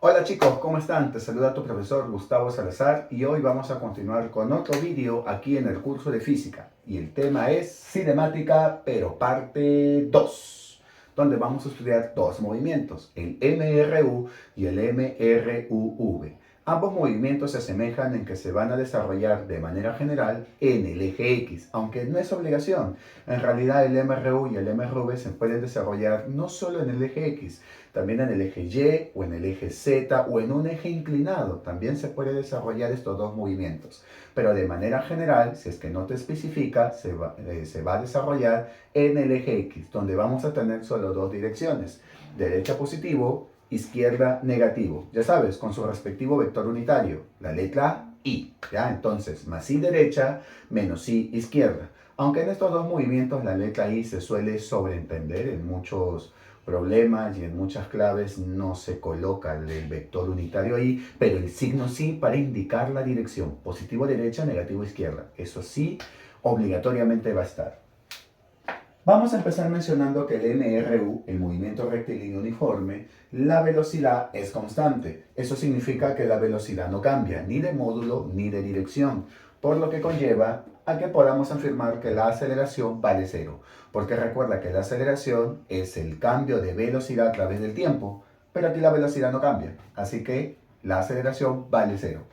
Hola chicos, ¿cómo están? Te saluda tu profesor Gustavo Salazar y hoy vamos a continuar con otro vídeo aquí en el curso de física y el tema es cinemática pero parte 2, donde vamos a estudiar dos movimientos, el MRU y el MRUV. Ambos movimientos se asemejan en que se van a desarrollar de manera general en el eje X, aunque no es obligación. En realidad el MRU y el MRV se pueden desarrollar no solo en el eje X, también en el eje Y o en el eje Z o en un eje inclinado. También se puede desarrollar estos dos movimientos. Pero de manera general, si es que no te especifica, se va a desarrollar en el eje X, donde vamos a tener solo dos direcciones. Derecha positivo, izquierda negativo. Ya sabes, con su respectivo vector unitario, la letra I. ¿Ya? Entonces, más I derecha, menos I izquierda. Aunque en estos dos movimientos la letra I se suele sobreentender en muchos problemas y en muchas claves no se coloca el vector unitario ahí, pero el signo sí para indicar la dirección, positivo derecha, negativo izquierda. Eso sí, obligatoriamente va a estar. Vamos a empezar mencionando que el MRU, el movimiento rectilíneo uniforme, la velocidad es constante. Eso significa que la velocidad no cambia, ni de módulo ni de dirección, por lo que conlleva a que podamos afirmar que la aceleración vale cero. Porque recuerda que la aceleración es el cambio de velocidad a través del tiempo, pero aquí la velocidad no cambia, así que la aceleración vale cero.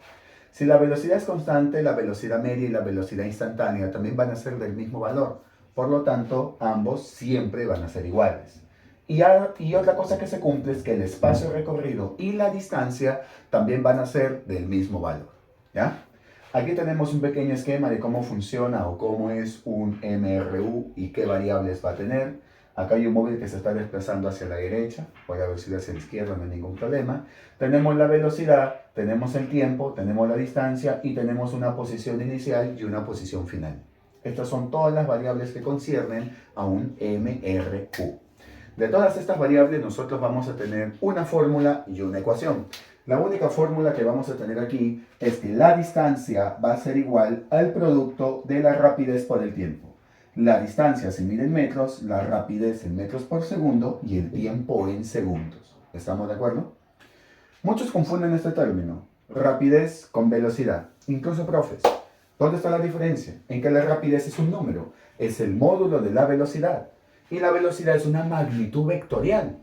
Si la velocidad es constante, la velocidad media y la velocidad instantánea también van a ser del mismo valor. Por lo tanto, ambos siempre van a ser iguales. Y otra cosa que se cumple es que el espacio recorrido y la distancia también van a ser del mismo valor. ¿Ya? Aquí tenemos un pequeño esquema de cómo funciona o cómo es un MRU y qué variables va a tener. Acá hay un móvil que se está desplazando hacia la derecha, voy a ver si hacia la izquierda, no hay ningún problema. Tenemos la velocidad, tenemos el tiempo, tenemos la distancia y tenemos una posición inicial y una posición final. Estas son todas las variables que conciernen a un MRU. De todas estas variables nosotros vamos a tener una fórmula y una ecuación. La única fórmula que vamos a tener aquí es que la distancia va a ser igual al producto de la rapidez por el tiempo. La distancia se mide en metros, la rapidez en metros por segundo y el tiempo en segundos. ¿Estamos de acuerdo? Muchos confunden este término, rapidez con velocidad. Incluso profes, ¿dónde está la diferencia? En que la rapidez es un número, es el módulo de la velocidad. Y la velocidad es una magnitud vectorial.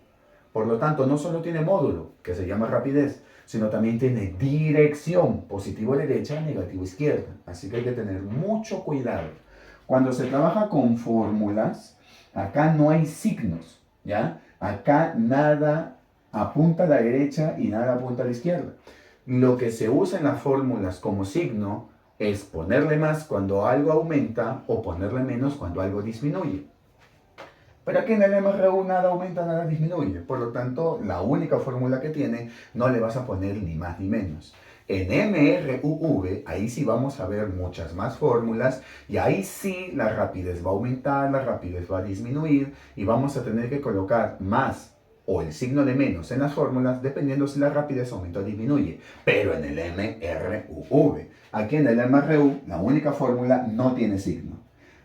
Por lo tanto, no solo tiene módulo, que se llama rapidez, sino también tiene dirección, positivo derecha, negativo izquierda. Así que hay que tener mucho cuidado. Cuando se trabaja con fórmulas, acá no hay signos, ¿ya? Acá nada apunta a la derecha y nada apunta a la izquierda. Lo que se usa en las fórmulas como signo es ponerle más cuando algo aumenta o ponerle menos cuando algo disminuye. Pero aquí en el MRU nada aumenta, nada disminuye. Por lo tanto, la única fórmula que tiene no le vas a poner ni más ni menos. En MRUV, ahí sí vamos a ver muchas más fórmulas y ahí sí la rapidez va a aumentar, la rapidez va a disminuir y vamos a tener que colocar más o el signo de menos en las fórmulas dependiendo si la rapidez aumenta o disminuye. Pero en el MRUV, aquí en el MRU, la única fórmula no tiene signo.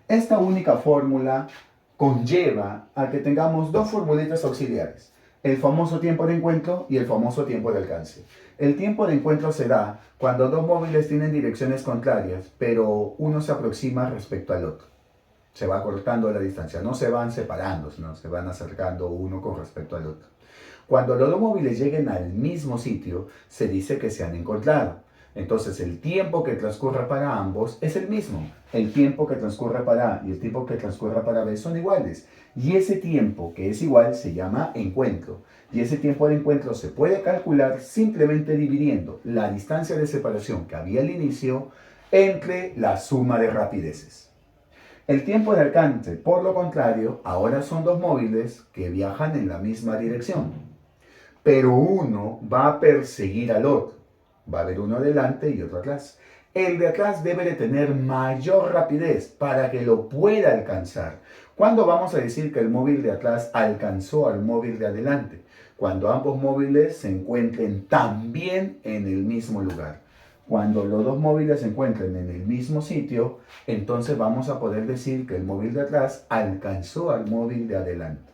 Esta única fórmula conlleva a que tengamos dos formulitas auxiliares, el famoso tiempo de encuentro y el famoso tiempo de alcance. El tiempo de encuentro se da cuando dos móviles tienen direcciones contrarias, pero uno se aproxima respecto al otro. Se va cortando la distancia, no se van separando, sino se van acercando uno con respecto al otro. Cuando los dos móviles lleguen al mismo sitio, se dice que se han encontrado. Entonces el tiempo que transcurre para ambos es el mismo. El tiempo que transcurre para A y el tiempo que transcurre para B son iguales. Y ese tiempo que es igual se llama encuentro. Y ese tiempo de encuentro se puede calcular simplemente dividiendo la distancia de separación que había al inicio entre la suma de rapideces. El tiempo de alcance, por lo contrario, ahora son dos móviles que viajan en la misma dirección, pero uno va a perseguir al otro. Va a haber uno adelante y otro atrás. El de atrás debe de tener mayor rapidez para que lo pueda alcanzar. ¿Cuándo vamos a decir que el móvil de atrás alcanzó al móvil de adelante? Cuando ambos móviles se encuentren también en el mismo lugar. Cuando los dos móviles se encuentren en el mismo sitio, entonces vamos a poder decir que el móvil de atrás alcanzó al móvil de adelante.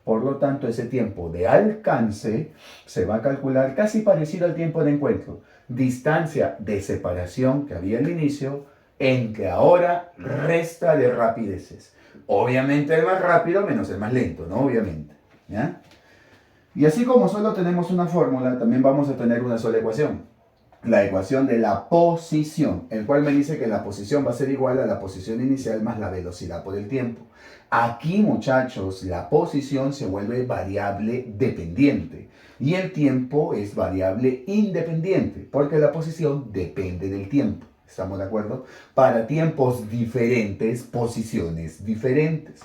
Por lo tanto, ese tiempo de alcance se va a calcular casi parecido al tiempo de encuentro. Distancia de separación que había al inicio, en que ahora resta de rapideces. Obviamente el más rápido menos el más lento, ¿no? Obviamente. ¿Ya? Y así como solo tenemos una fórmula, también vamos a tener una sola ecuación. La ecuación de la posición, el cual me dice que la posición va a ser igual a la posición inicial más la velocidad por el tiempo. Aquí, muchachos, la posición se vuelve variable dependiente y el tiempo es variable independiente, porque la posición depende del tiempo. ¿Estamos de acuerdo? Para tiempos diferentes, posiciones diferentes.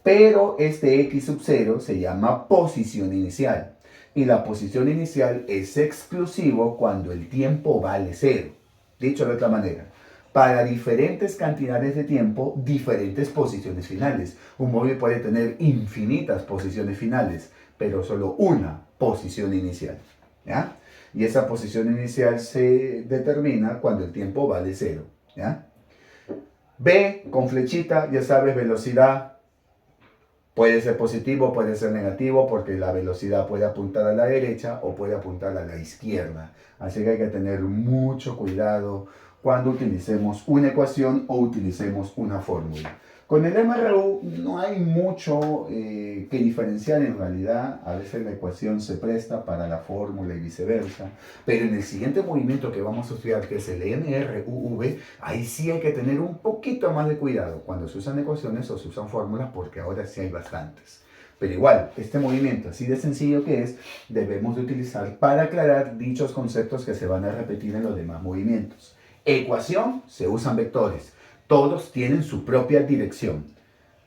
Pero este x sub 0 se llama posición inicial. Y la posición inicial es exclusivo cuando el tiempo vale 0. Dicho de otra manera, para diferentes cantidades de tiempo, diferentes posiciones finales. Un móvil puede tener infinitas posiciones finales, pero solo una posición inicial. ¿Ya? Y esa posición inicial se determina cuando el tiempo vale 0. ¿Ya? B con flechita, ya sabes, velocidad. Puede ser positivo, puede ser negativo, porque la velocidad puede apuntar a la derecha o puede apuntar a la izquierda. Así que hay que tener mucho cuidado cuando utilicemos una ecuación o utilicemos una fórmula. Con el MRU no hay mucho que diferenciar en realidad. A veces la ecuación se presta para la fórmula y viceversa. Pero en el siguiente movimiento que vamos a estudiar, que es el MRUV, ahí sí hay que tener un poquito más de cuidado cuando se usan ecuaciones o se usan fórmulas, porque ahora sí hay bastantes. Pero igual, este movimiento, así de sencillo que es, debemos de utilizar para aclarar dichos conceptos que se van a repetir en los demás movimientos. Ecuación, se usan vectores. Todos tienen su propia dirección.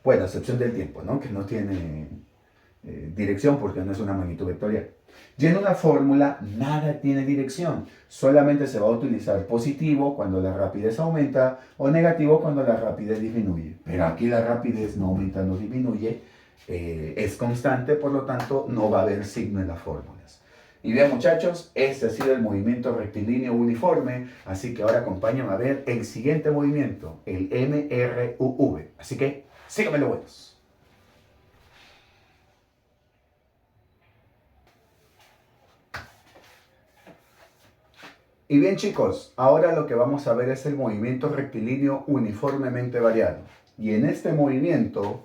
Bueno, a excepción del tiempo, ¿no? Que no tiene dirección porque no es una magnitud vectorial. Y en una fórmula nada tiene dirección. Solamente se va a utilizar positivo cuando la rapidez aumenta o negativo cuando la rapidez disminuye. Pero aquí la rapidez no aumenta, no disminuye. Es constante, por lo tanto no va a haber signo en las fórmulas. Y bien, muchachos, este ha sido el movimiento rectilíneo uniforme, así que ahora acompáñenme a ver el siguiente movimiento, el MRUV. Así que síganme los buenos. Y bien, chicos, ahora lo que vamos a ver es el movimiento rectilíneo uniformemente variado. Y en este movimiento,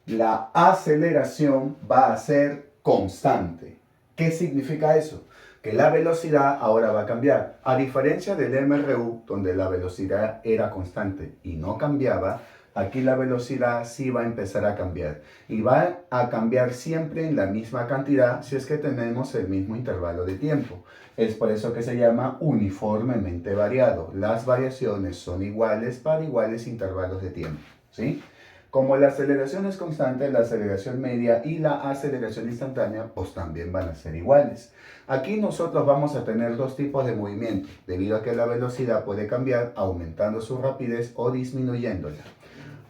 la aceleración va a ser constante. ¿Qué significa eso? Que la velocidad ahora va a cambiar. A diferencia del MRU, donde la velocidad era constante y no cambiaba, aquí la velocidad sí va a empezar a cambiar. Y va a cambiar siempre en la misma cantidad si es que tenemos el mismo intervalo de tiempo. Es por eso que se llama uniformemente variado. Las variaciones son iguales para iguales intervalos de tiempo. ¿Sí? Como la aceleración es constante, la aceleración media y la aceleración instantánea pues también van a ser iguales. Aquí nosotros vamos a tener dos tipos de movimiento, debido a que la velocidad puede cambiar aumentando su rapidez o disminuyéndola.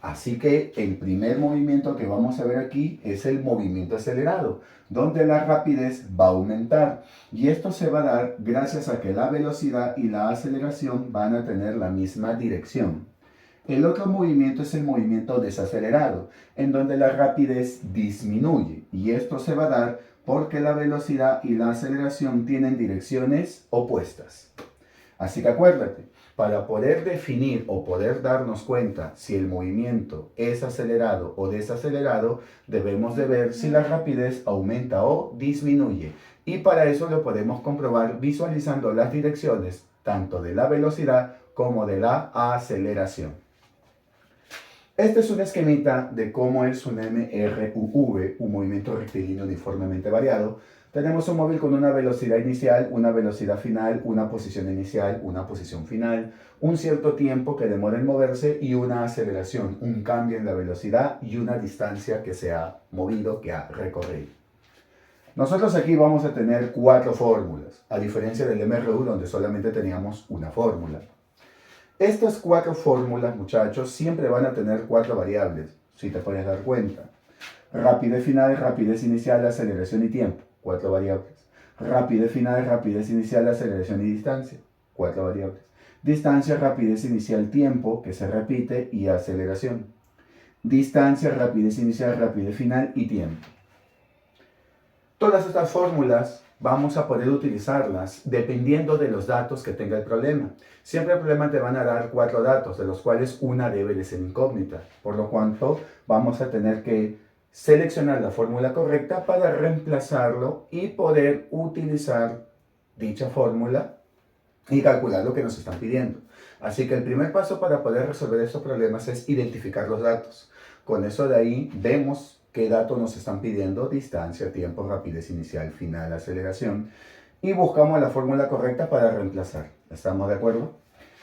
Así que el primer movimiento que vamos a ver aquí es el movimiento acelerado, donde la rapidez va a aumentar. Y esto se va a dar gracias a que la velocidad y la aceleración van a tener la misma dirección. El otro movimiento es el movimiento desacelerado, en donde la rapidez disminuye. Y esto se va a dar porque la velocidad y la aceleración tienen direcciones opuestas. Así que acuérdate, para poder definir o poder darnos cuenta si el movimiento es acelerado o desacelerado, debemos de ver si la rapidez aumenta o disminuye. Y para eso lo podemos comprobar visualizando las direcciones tanto de la velocidad como de la aceleración. Este es un esquemita de cómo es un MRUV, un movimiento rectilíneo uniformemente variado. Tenemos un móvil con una velocidad inicial, una velocidad final, una posición inicial, una posición final, un cierto tiempo que demora en moverse y una aceleración, un cambio en la velocidad y una distancia que se ha movido, que ha recorrido. Nosotros aquí vamos a tener 4 fórmulas, a diferencia del MRU donde solamente teníamos una fórmula. Estas 4 fórmulas, muchachos, siempre van a tener 4 variables, si te puedes dar cuenta. Rapidez final, rapidez inicial, aceleración y tiempo, 4 variables. Rapidez final, rapidez inicial, aceleración y distancia, 4 variables. Distancia, rapidez inicial, tiempo, que se repite, y aceleración. Distancia, rapidez inicial, rapidez final y tiempo. Todas estas fórmulas vamos a poder utilizarlas dependiendo de los datos que tenga el problema. Siempre el problema te van a dar 4 datos, de los cuales una debe de ser incógnita. Por lo cuanto vamos a tener que seleccionar la fórmula correcta para reemplazarlo y poder utilizar dicha fórmula y calcular lo que nos están pidiendo. Así que el primer paso para poder resolver estos problemas es identificar los datos. Con eso de ahí vemos qué datos nos están pidiendo: distancia, tiempo, rapidez inicial, final, aceleración, y buscamos la fórmula correcta para reemplazar. ¿Estamos de acuerdo?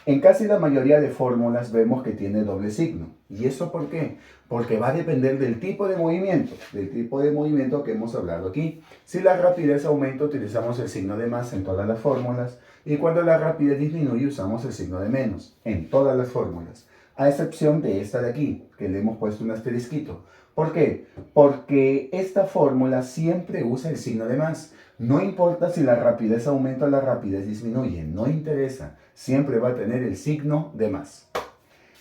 En casi la mayoría de fórmulas vemos que tiene doble signo. ¿Y eso por qué? Porque va a depender del tipo de movimiento que hemos hablado aquí. Si la rapidez aumenta, utilizamos el signo de más en todas las fórmulas, y cuando la rapidez disminuye, usamos el signo de menos en todas las fórmulas, a excepción de esta de aquí, que le hemos puesto un asterisquito. ¿Por qué? Porque esta fórmula siempre usa el signo de más. No importa si la rapidez aumenta o la rapidez disminuye, no interesa, siempre va a tener el signo de más.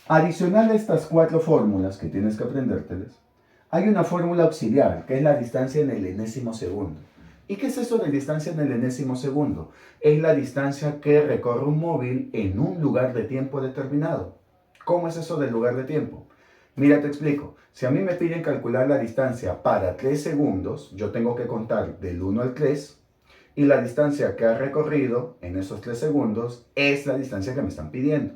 Adicional a estas 4 fórmulas que tienes que aprendértelas, hay una fórmula auxiliar, que es la distancia en el enésimo segundo. ¿Y qué es eso de distancia en el enésimo segundo? Es la distancia que recorre un móvil en un lugar de tiempo determinado. ¿Cómo es eso del lugar de tiempo? Mira, te explico. Si a mí me piden calcular la distancia para 3 segundos, yo tengo que contar del 1 al 3, y la distancia que ha recorrido en esos 3 segundos es la distancia que me están pidiendo.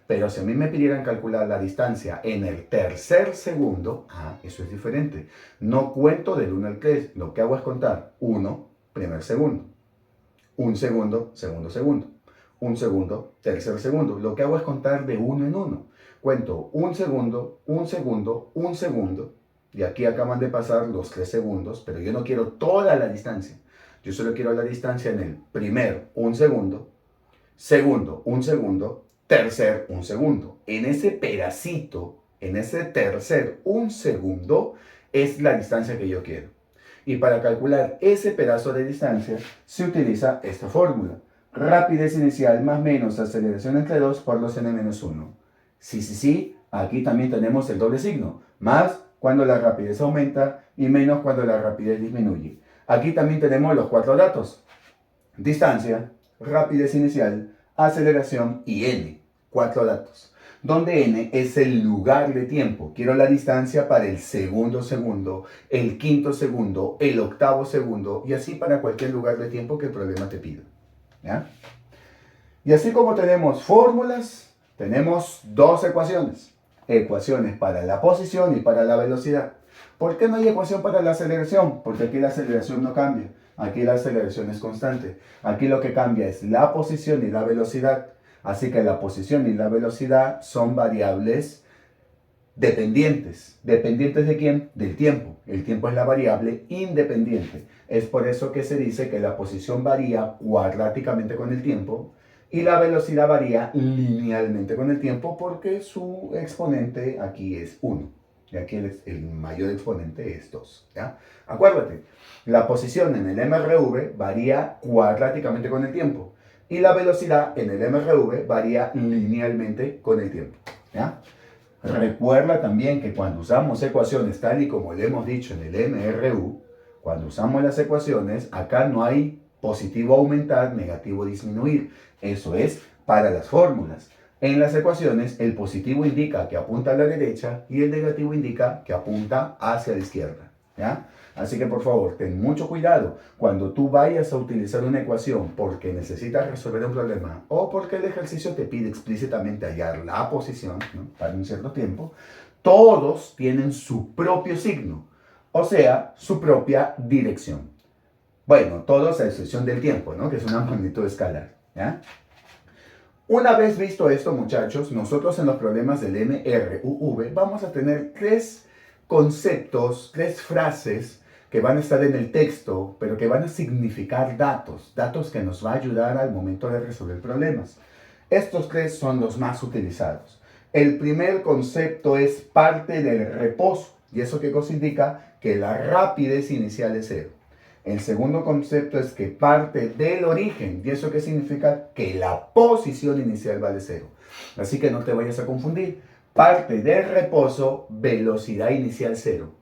Pero si a mí me pidieran calcular la distancia en el tercer segundo, eso es diferente. No cuento del 1 al 3, lo que hago es contar 1, primer segundo, 1 segundo, segundo segundo, 1 segundo, tercer segundo. Lo que hago es contar de 1 en 1. Cuento 1 segundo, 1 segundo, 1 segundo, y aquí acaban de pasar los 3 segundos, pero yo no quiero toda la distancia. Yo solo quiero la distancia en el primer 1 segundo, segundo 1 segundo, tercer 1 segundo. En ese pedacito, en ese tercer 1 segundo, es la distancia que yo quiero. Y para calcular ese pedazo de distancia, se utiliza esta fórmula: rapidez inicial más menos aceleración entre 2 por 2n-1. Sí, aquí también tenemos el doble signo, más cuando la rapidez aumenta y menos cuando la rapidez disminuye. Aquí también tenemos los 4 datos: distancia, rapidez inicial, aceleración y n. 4 datos, donde n es el lugar de tiempo. Quiero la distancia para el segundo segundo, el quinto segundo, el octavo segundo, y así para cualquier lugar de tiempo que el problema te pida. ¿Ya? Y así como tenemos fórmulas, tenemos 2 ecuaciones. Ecuaciones para la posición y para la velocidad. ¿Por qué no hay ecuación para la aceleración? Porque aquí la aceleración no cambia. Aquí la aceleración es constante. Aquí lo que cambia es la posición y la velocidad. Así que la posición y la velocidad son variables dependientes. ¿Dependientes de quién? Del tiempo. El tiempo es la variable independiente. Es por eso que se dice que la posición varía cuadráticamente con el tiempo y la velocidad varía linealmente con el tiempo, porque su exponente aquí es 1. Y aquí el mayor exponente es 2. ¿Ya? Acuérdate, la posición en el MRV varía cuadráticamente con el tiempo y la velocidad en el MRV varía linealmente con el tiempo. ¿Ya? Recuerda también que cuando usamos ecuaciones tal y como le hemos dicho en el MRU, cuando usamos las ecuaciones, acá no hay positivo aumentar, negativo disminuir. Eso es para las fórmulas. En las ecuaciones, el positivo indica que apunta a la derecha y el negativo indica que apunta hacia la izquierda. ¿Ya? Así que por favor, ten mucho cuidado cuando tú vayas a utilizar una ecuación porque necesitas resolver un problema o porque el ejercicio te pide explícitamente hallar la posición, ¿no?, para un cierto tiempo. Todos tienen su propio signo, o sea, su propia dirección. Bueno, todos a excepción del tiempo, ¿no?, que es una magnitud escalar. ¿Ya? Una vez visto esto, muchachos, nosotros en los problemas del MRUV vamos a tener 3 conceptos, 3 frases que van a estar en el texto, pero que van a significar datos que nos va a ayudar al momento de resolver problemas. Estos 3 son los más utilizados. El primer concepto es parte del reposo, y eso qué cosa indica: que la rapidez inicial es 0. El segundo concepto es que parte del origen, y eso qué significa: que la posición inicial vale 0. Así que no te vayas a confundir. Parte del reposo, velocidad inicial 0.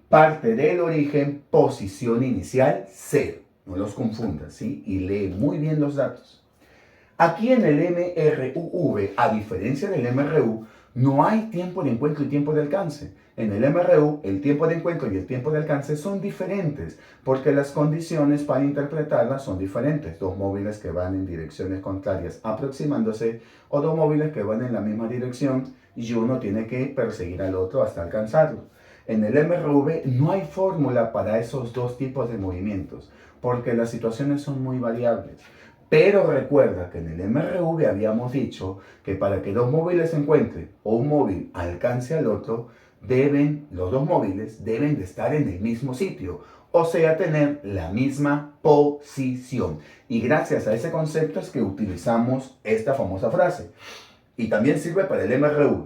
Parte del origen, posición inicial, 0. No los confundas, ¿sí? Y lee muy bien los datos. Aquí en el MRUV, a diferencia del MRU, no hay tiempo de encuentro y tiempo de alcance. En el MRU, el tiempo de encuentro y el tiempo de alcance son diferentes, porque las condiciones para interpretarlas son diferentes. Dos móviles que van en direcciones contrarias aproximándose, o dos móviles que van en la misma dirección y uno tiene que perseguir al otro hasta alcanzarlo. En el MRV no hay fórmula para esos dos tipos de movimientos, porque las situaciones son muy variables. Pero recuerda que en el MRV habíamos dicho que para que dos móviles se encuentren o un móvil alcance al otro, los dos móviles deben de estar en el mismo sitio, o sea, tener la misma posición. Y gracias a ese concepto es que utilizamos esta famosa frase. Y también sirve para el MRV.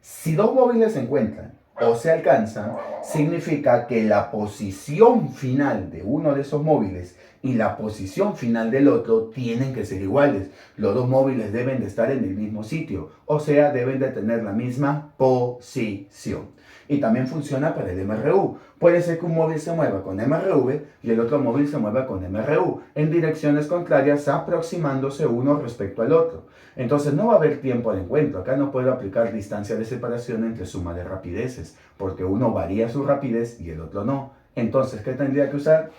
Si dos móviles se encuentran o se alcanzan, significa que la posición final de uno de esos móviles y la posición final del otro tienen que ser iguales. Los dos móviles deben de estar en el mismo sitio, o sea, deben de tener la misma posición. Y también funciona para el MRU. Puede ser que un móvil se mueva con MRV y el otro móvil se mueva con MRU, en direcciones contrarias, aproximándose uno respecto al otro. Entonces no va a haber tiempo de encuentro. Acá no puedo aplicar distancia de separación entre suma de rapideces, porque uno varía su rapidez y el otro no. Entonces, ¿qué tendría que usar?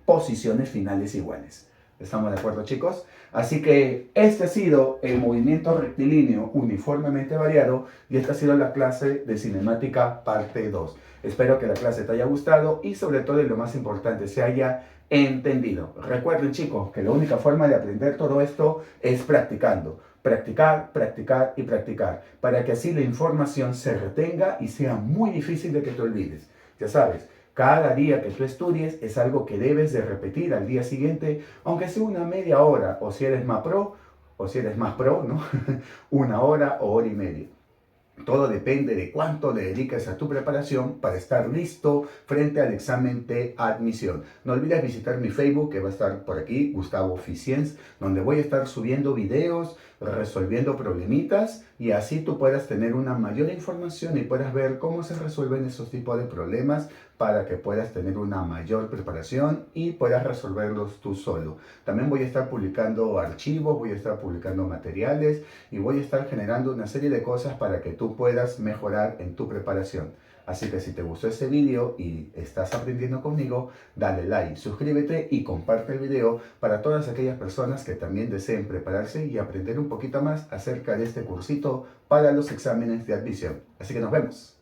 Posiciones finales iguales. ¿Estamos de acuerdo, chicos? Así que este ha sido el movimiento rectilíneo uniformemente variado y esta ha sido la clase de cinemática parte 2. Espero que la clase te haya gustado y sobre todo, y lo más importante, se haya entendido. Recuerden, chicos, que la única forma de aprender todo esto es practicando. Practicar, practicar y practicar, para que así la información se retenga y sea muy difícil de que te olvides. Ya sabes, cada día que tú estudies es algo que debes de repetir al día siguiente, aunque sea una media hora, o si eres más pro, ¿no? Una hora o hora y media. Todo depende de cuánto le dediques a tu preparación para estar listo frente al examen de admisión. No olvides visitar mi Facebook, que va a estar por aquí, Gustavo Ficiens, donde voy a estar subiendo videos, resolviendo problemitas, y así tú puedas tener una mayor información y puedas ver cómo se resuelven esos tipos de problemas para que puedas tener una mayor preparación y puedas resolverlos tú solo. También voy a estar publicando archivos, voy a estar publicando materiales y voy a estar generando una serie de cosas para que tú puedas mejorar en tu preparación. Así que si te gustó este video y estás aprendiendo conmigo, dale like, suscríbete y comparte el video para todas aquellas personas que también deseen prepararse y aprender un poquito más acerca de este cursito para los exámenes de admisión. Así que nos vemos.